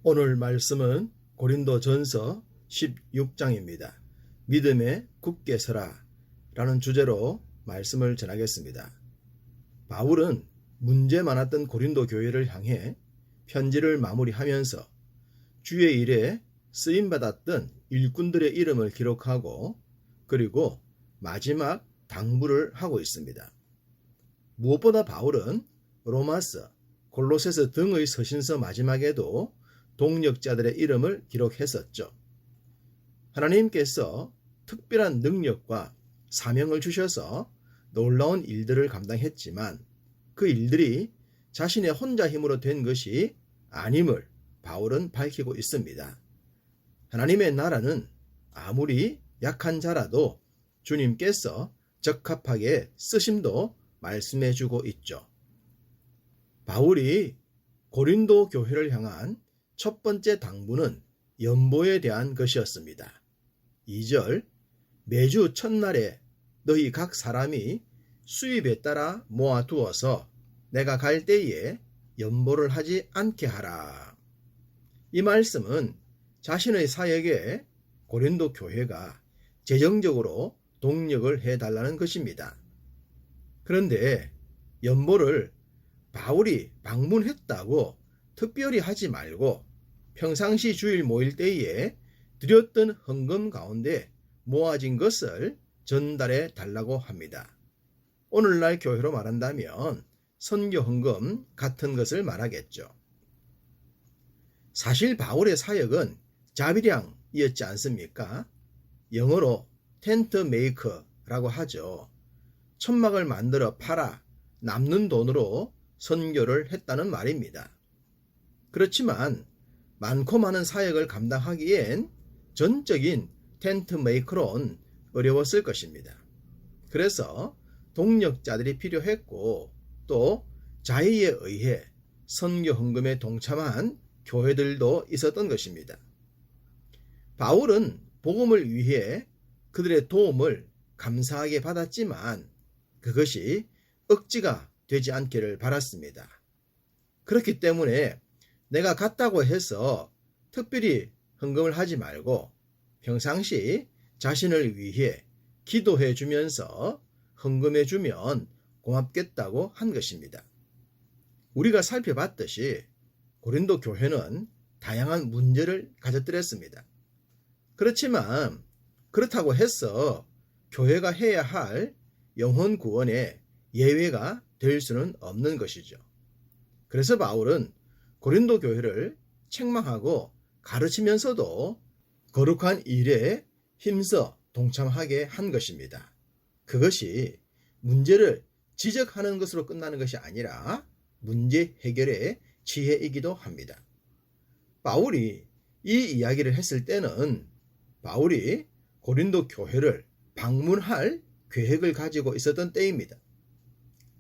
오늘 말씀은 고린도전서 16장입니다. 믿음에 굳게 서라 라는 주제로 말씀을 전하겠습니다. 바울은 문제 많았던 고린도 교회를 향해 편지를 마무리하면서 주의 일에 쓰임받았던 일꾼들의 이름을 기록하고 그리고 마지막 당부를 하고 있습니다. 무엇보다 바울은 로마서, 골로새서 등의 서신서 마지막에도 동역자들의 이름을 기록했었죠. 하나님께서 특별한 능력과 사명을 주셔서 놀라운 일들을 감당했지만 그 일들이 자신의 혼자 힘으로 된 것이 아님을 바울은 밝히고 있습니다. 하나님의 나라는 아무리 약한 자라도 주님께서 적합하게 쓰심도 말씀해주고 있죠. 바울이 고린도 교회를 향한 첫 번째 당부는 연보에 대한 것이었습니다. 2절, 매주 첫날에 너희 각 사람이 수입에 따라 모아두어서 내가 갈 때에 연보를 하지 않게 하라. 이 말씀은 자신의 사역에 고린도 교회가 재정적으로 동력을 해달라는 것입니다. 그런데 연보를 바울이 방문했다고 특별히 하지 말고 평상시 주일 모일 때에 드렸던 헌금 가운데 모아진 것을 전달해 달라고 합니다. 오늘날 교회로 말한다면 선교 헌금 같은 것을 말하겠죠. 사실 바울의 사역은 자비량이었지 않습니까? 영어로 텐트 메이커라고 하죠. 천막을 만들어 팔아 남는 돈으로 선교를 했다는 말입니다. 그렇지만 많고 많은 사역을 감당하기엔 전적인 텐트 메이커로는 어려웠을 것입니다. 그래서 동력자들이 필요했고 또 자의에 의해 선교 헌금에 동참한 교회들도 있었던 것입니다. 바울은 복음을 위해 그들의 도움을 감사하게 받았지만 그것이 억지가 되지 않기를 바랐습니다. 그렇기 때문에 내가 갔다고 해서 특별히 헌금을 하지 말고 평상시 자신을 위해 기도해 주면서 헌금해 주면 고맙겠다고 한 것입니다. 우리가 살펴봤듯이 고린도 교회는 다양한 문제를 가졌더랬습니다. 그렇지만 그렇다고 해서 교회가 해야 할 영혼 구원에 예외가 될 수는 없는 것이죠. 그래서 바울은 고린도 교회를 책망하고 가르치면서도 거룩한 일에 힘써 동참하게 한 것입니다. 그것이 문제를 지적하는 것으로 끝나는 것이 아니라 문제 해결의 지혜이기도 합니다. 바울이 이 이야기를 했을 때는 바울이 고린도 교회를 방문할 계획을 가지고 있었던 때입니다.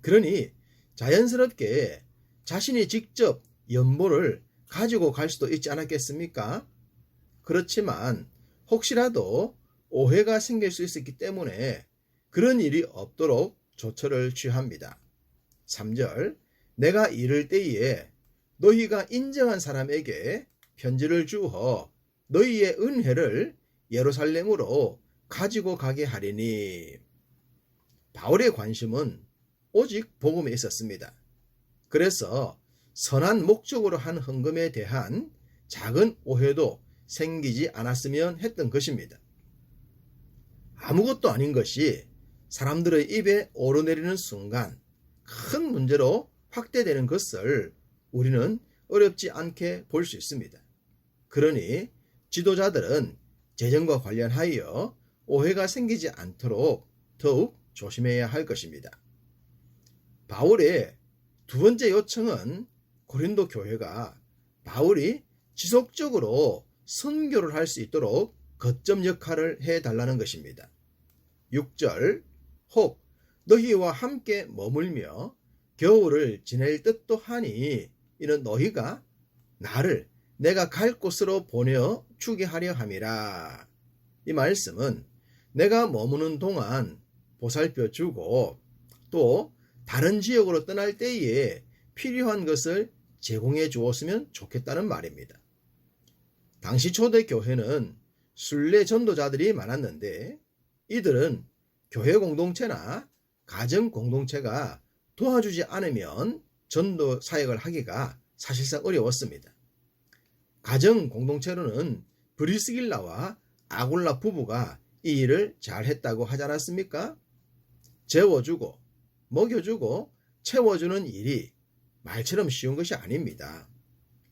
그러니 자연스럽게 자신이 직접 연보를 가지고 갈 수도 있지 않았겠습니까? 그렇지만 혹시라도 오해가 생길 수 있었기 때문에 그런 일이 없도록 조처를 취합니다. 3절, 내가 이를 때에 너희가 인정한 사람에게 편지를 주어 너희의 은혜를 예루살렘으로 가지고 가게 하리니. 바울의 관심은 오직 복음에 있었습니다. 그래서 선한 목적으로 한 헌금에 대한 작은 오해도 생기지 않았으면 했던 것입니다. 아무것도 아닌 것이 사람들의 입에 오르내리는 순간 큰 문제로 확대되는 것을 우리는 어렵지 않게 볼 수 있습니다. 그러니 지도자들은 재정과 관련하여 오해가 생기지 않도록 더욱 조심해야 할 것입니다. 바울의 두 번째 요청은 고린도 교회가 바울이 지속적으로 선교를 할 수 있도록 거점 역할을 해달라는 것입니다. 6절, 혹 너희와 함께 머물며 겨울을 지낼 뜻도 하니 이는 너희가 나를 내가 갈 곳으로 보내어 주게 하려 함이라. 이 말씀은 내가 머무는 동안 보살펴 주고 또 다른 지역으로 떠날 때에 필요한 것을 제공해 주었으면 좋겠다는 말입니다. 당시 초대교회는 순례 전도자들이 많았는데 이들은 교회 공동체나 가정 공동체가 도와주지 않으면 전도 사역을 하기가 사실상 어려웠습니다. 가정 공동체로는 브리스길라와 아굴라 부부가 이 일을 잘했다고 하지 않았습니까? 재워주고 먹여주고 채워주는 일이 말처럼 쉬운 것이 아닙니다.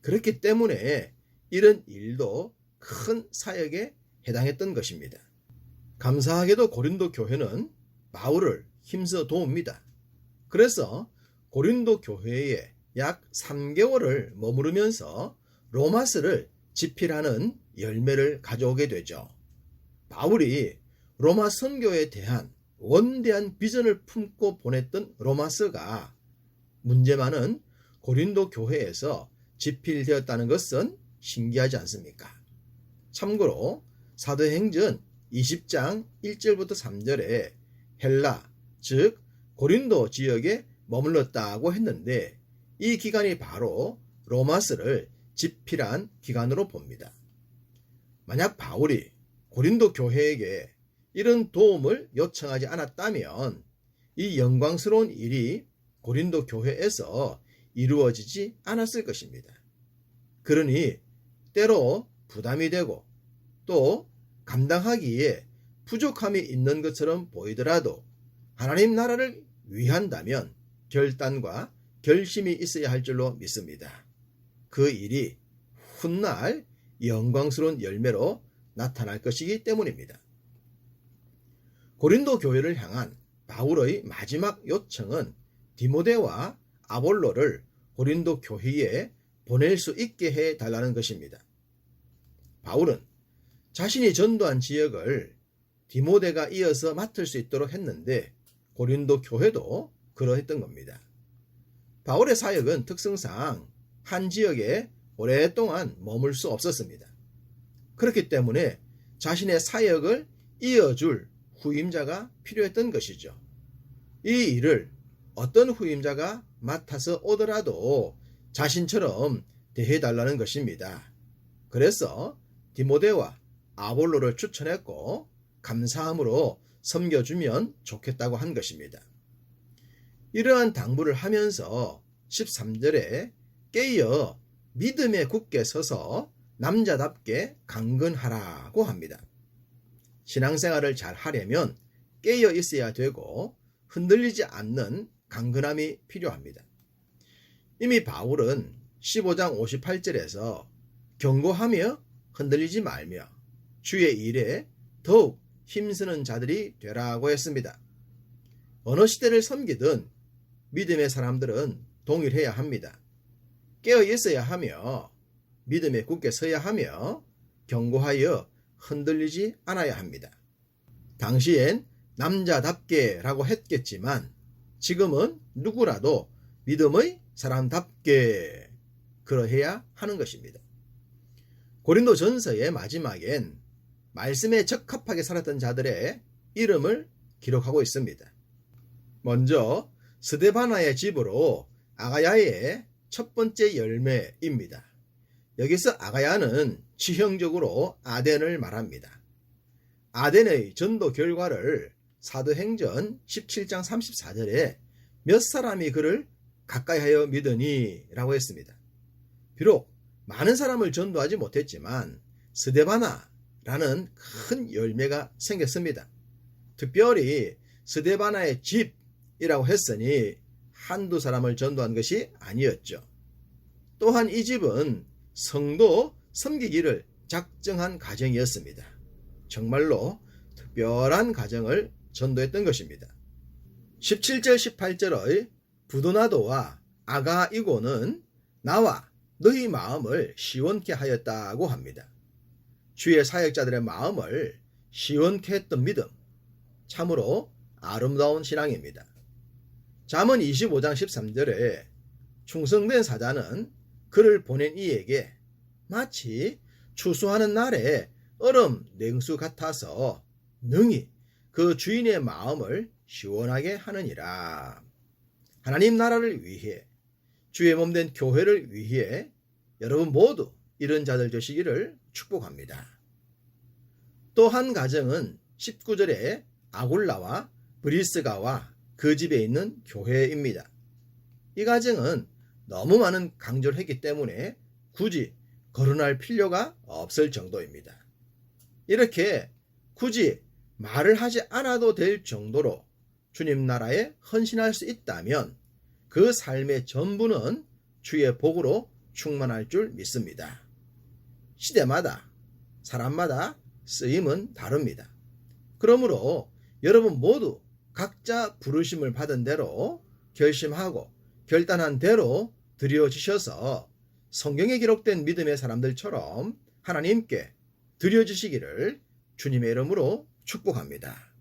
그렇기 때문에 이런 일도 큰 사역에 해당했던 것입니다. 감사하게도 고린도 교회는 바울을 힘써 도웁니다. 그래서 고린도 교회에 약 3개월을 머무르면서 로마서를 집필하는 열매를 가져오게 되죠. 바울이 로마 선교에 대한 원대한 비전을 품고 보냈던 로마서가 문제 많은 고린도 교회에서 집필되었다는 것은 신기하지 않습니까? 참고로 사도행전 20장 1절부터 3절에 헬라, 즉 고린도 지역에 머물렀다고 했는데 이 기간이 바로 로마서를 집필한 기간으로 봅니다. 만약 바울이 고린도 교회에게 이런 도움을 요청하지 않았다면 이 영광스러운 일이 고린도 교회에서 이루어지지 않았을 것입니다. 그러니 때로 부담이 되고 또 감당하기에 부족함이 있는 것처럼 보이더라도 하나님 나라를 위한다면 결단과 결심이 있어야 할 줄로 믿습니다. 그 일이 훗날 영광스러운 열매로 나타날 것이기 때문입니다. 고린도 교회를 향한 바울의 마지막 요청은 디모데와 아볼로를 고린도 교회에 보낼 수 있게 해달라는 것입니다. 바울은 자신이 전도한 지역을 디모데가 이어서 맡을 수 있도록 했는데 고린도 교회도 그러했던 겁니다. 바울의 사역은 특성상 한 지역에 오랫동안 머물 수 없었습니다. 그렇기 때문에 자신의 사역을 이어줄 후임자가 필요했던 것이죠. 이 일을 어떤 후임자가 맡아서 오더라도 자신처럼 대해달라는 것입니다. 그래서 디모데와 아볼로를 추천했고 감사함으로 섬겨주면 좋겠다고 한 것입니다. 이러한 당부를 하면서 13절에 깨어 믿음에 굳게 서서 남자답게 강건하라고 합니다. 신앙생활을 잘 하려면 깨어 있어야 되고 흔들리지 않는 강건함이 필요합니다. 이미 바울은 15장 58절에서 경고하며 흔들리지 말며 주의 일에 더욱 힘쓰는 자들이 되라고 했습니다. 어느 시대를 섬기든 믿음의 사람들은 동일해야 합니다. 깨어 있어야 하며 믿음에 굳게 서야 하며 경고하여 흔들리지 않아야 합니다. 당시엔 남자답게라고 했겠지만 지금은 누구라도 믿음의 사람답게 그러해야 하는 것입니다. 고린도 전서의 마지막엔 말씀에 적합하게 살았던 자들의 이름을 기록하고 있습니다. 먼저 스데바나의 집으로 아가야의 첫 번째 열매입니다. 여기서 아가야는 지형적으로 아덴을 말합니다. 아덴의 전도 결과를 사도행전 17장 34절에 몇 사람이 그를 가까이하여 믿으니 라고 했습니다. 비록 많은 사람을 전도하지 못했지만 스데바나라는 큰 열매가 생겼습니다. 특별히 스데바나의 집이라고 했으니 한두 사람을 전도한 것이 아니었죠. 또한 이 집은 성도 섬기기를 작정한 가정이었습니다. 정말로 특별한 가정을 전도했던 것입니다. 17절 18절의 부도나도와 아가이고는 나와 너희 마음을 시원케 하였다고 합니다. 주의 사역자들의 마음을 시원케 했던 믿음, 참으로 아름다운 신앙입니다. 잠언 25장 13절에 충성된 사자는 그를 보낸 이에게 마치 추수하는 날에 얼음 냉수 같아서 능히 그 주인의 마음을 시원하게 하느니라. 하나님 나라를 위해 주의 몸된 교회를 위해 여러분 모두 이런 자들 되시기를 축복합니다. 또 한 가정은 19절에 아굴라와 브리스가와 그 집에 있는 교회입니다. 이 가정은 너무 많은 강조를 했기 때문에 굳이 거론할 필요가 없을 정도입니다. 이렇게 굳이 말을 하지 않아도 될 정도로 주님 나라에 헌신할 수 있다면 그 삶의 전부는 주의 복으로 충만할 줄 믿습니다. 시대마다 사람마다 쓰임은 다릅니다. 그러므로 여러분 모두 각자 부르심을 받은 대로 결심하고 결단한 대로 드려지셔서 성경에 기록된 믿음의 사람들처럼 하나님께 드려지시기를 주님의 이름으로 축복합니다.